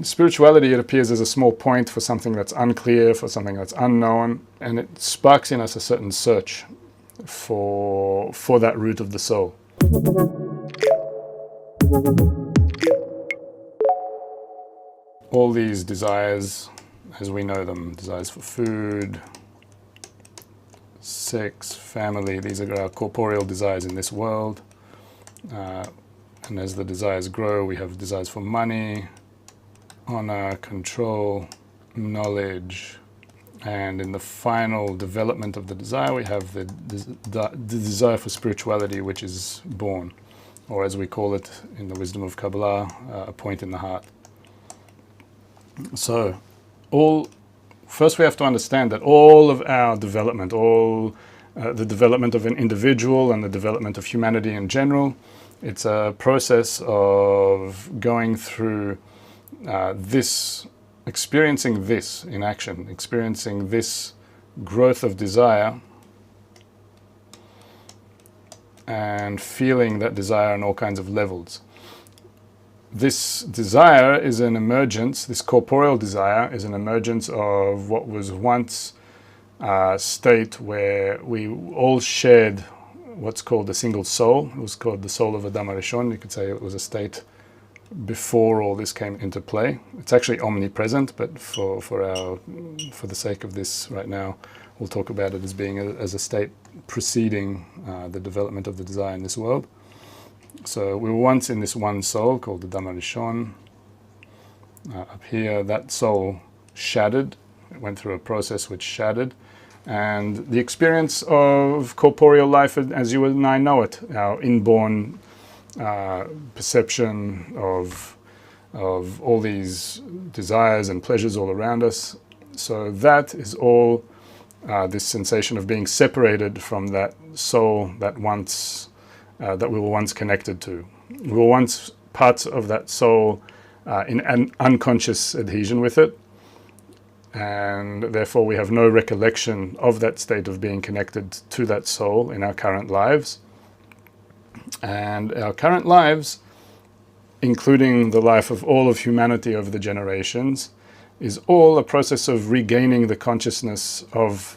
spirituality, it appears as a small point for something that's unclear, for something that's unknown, and it sparks in us a certain search for that root of the soul. All these desires, as we know them, desires for food, sex, family, these are our corporeal desires in this world. And as the desires grow, we have desires for money, honor, control, knowledge, and in the final development of the desire, we have the desire for spirituality, which is born, or as we call it in the wisdom of Kabbalah, a point in the heart. So, first we have to understand that all of our development, the development of an individual and the development of humanity in general, it's a process of going through experiencing this in action, experiencing this growth of desire and feeling that desire on all kinds of levels. This desire is an emergence, this corporeal desire is an emergence of what was once a state where we all shared what's called a single soul. It was called the soul of Adam HaRishon. You could say it was a state before all this came into play. It's actually omnipresent, but for the sake of this right now, we'll talk about it as being as a state preceding the development of the desire in this world. So we were once in this one soul called the Adam HaRishon. Up here, that soul shattered. It went through a process which shattered. And the experience of corporeal life as you and I know it, our inborn perception of all these desires and pleasures all around us. So that is all this sensation of being separated from that soul that we were once connected to. We were once parts of that soul in an unconscious adhesion with it, and therefore we have no recollection of that state of being connected to that soul in our current lives. And our current lives, including the life of all of humanity over the generations, is all a process of regaining the consciousness of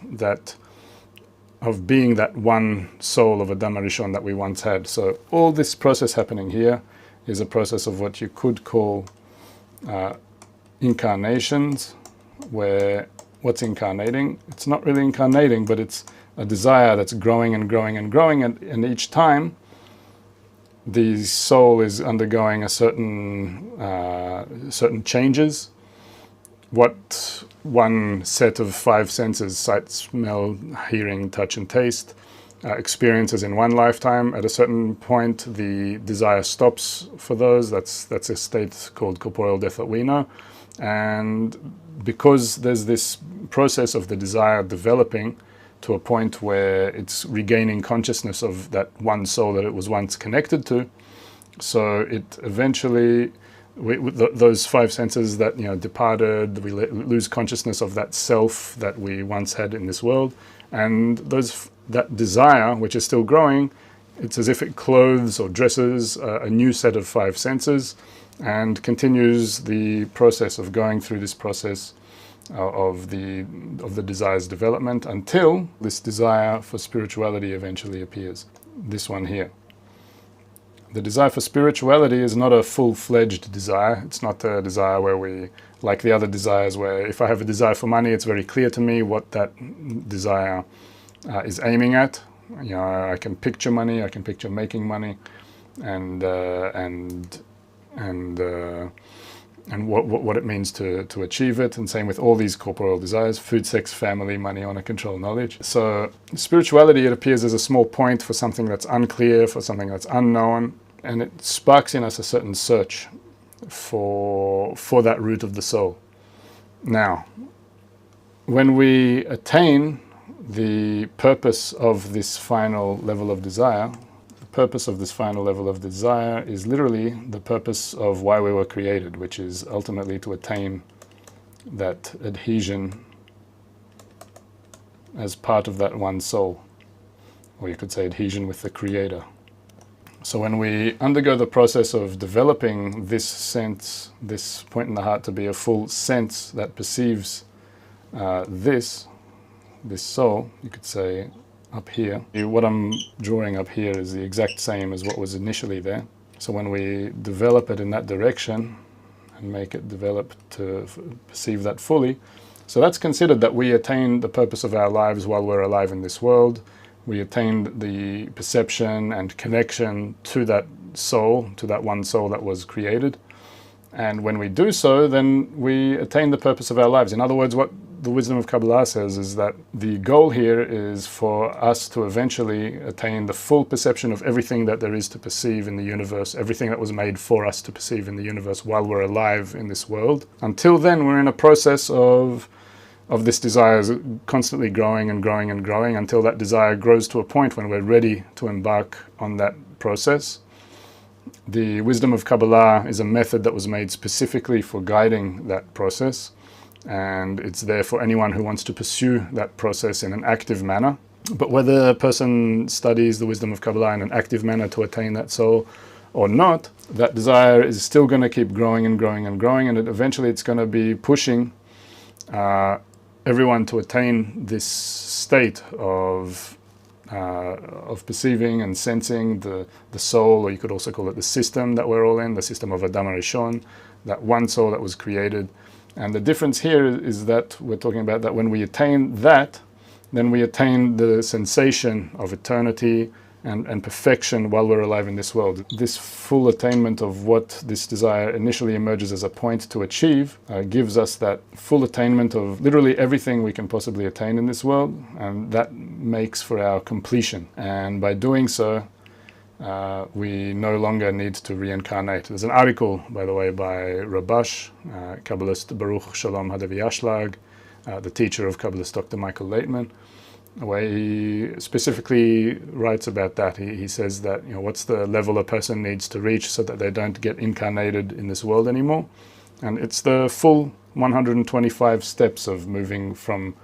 being that one soul of Adam HaRishon that we once had. So all this process happening here is a process of what you could call incarnations, where what's incarnating? It's not really incarnating, but it's a desire that's growing and growing and growing, and each time the soul is undergoing a certain changes. What one set of five senses, sight, smell, hearing, touch, and taste, experiences in one lifetime, at a certain point the desire stops for those. That's a state called corporeal death that we know. And because there's this process of the desire developing to a point where it's regaining consciousness of that one soul that it was once connected to, so it eventually, those five senses that departed, we lose consciousness of that self that we once had in this world, and that desire, which is still growing, it's as if it clothes or dresses a new set of five senses, and continues the process of going through this process of the desire's development until this desire for spirituality eventually appears. This one here. The desire for spirituality is not a full-fledged desire. It's not a desire where we, like the other desires, where if I have a desire for money, it's very clear to me what that desire is aiming at. I can picture money, I can picture making money, and what it means to achieve it, and same with all these corporeal desires: food, sex, family, money, honor, control, knowledge. So spirituality, it appears as a small point for something that's unclear, for something that's unknown, and it sparks in us a certain search for that root of the soul. Now, when we attain the purpose of this final level of desire, the purpose of this final level of desire is literally the purpose of why we were created, which is ultimately to attain that adhesion as part of that one soul, or you could say adhesion with the Creator. So when we undergo the process of developing this sense, this point in the heart to be a full sense that perceives this soul, you could say up here. What I'm drawing up here is the exact same as what was initially there. So when we develop it in that direction and make it develop to perceive that fully, so that's considered that we attain the purpose of our lives while we're alive in this world. We attained the perception and connection to that soul, to that one soul that was created. And when we do so, then we attain the purpose of our lives. In other words, what the wisdom of Kabbalah says is that the goal here is for us to eventually attain the full perception of everything that there is to perceive in the universe, everything that was made for us to perceive in the universe while we're alive in this world. Until then, we're in a process of this desire constantly growing and growing and growing until that desire grows to a point when we're ready to embark on that process. The wisdom of Kabbalah is a method that was made specifically for guiding that process, and it's there for anyone who wants to pursue that process in an active manner. But whether a person studies the wisdom of Kabbalah in an active manner to attain that soul or not, that desire is still going to keep growing and growing and growing, and eventually it's going to be pushing everyone to attain this state of perceiving and sensing the soul, or you could also call it the system that we're all in, the system of Adam HaRishon, that one soul that was created. And the difference here is that we're talking about that when we attain that, then we attain the sensation of eternity and perfection while we're alive in this world. This full attainment of what this desire initially emerges as a point to achieve gives us that full attainment of literally everything we can possibly attain in this world, and that makes for our completion. And by doing so, we no longer need to reincarnate. There's an article, by the way, by Rabash, Kabbalist Baruch Shalom Hadavi Ashlag, the teacher of Kabbalist Dr. Michael Laitman, where he specifically writes about that. He says that, what's the level a person needs to reach so that they don't get incarnated in this world anymore? And it's the full 125 steps of moving from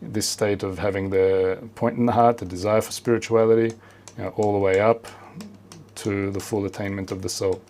this state of having the point in the heart, the desire for spirituality, all the way up to the full attainment of the soul.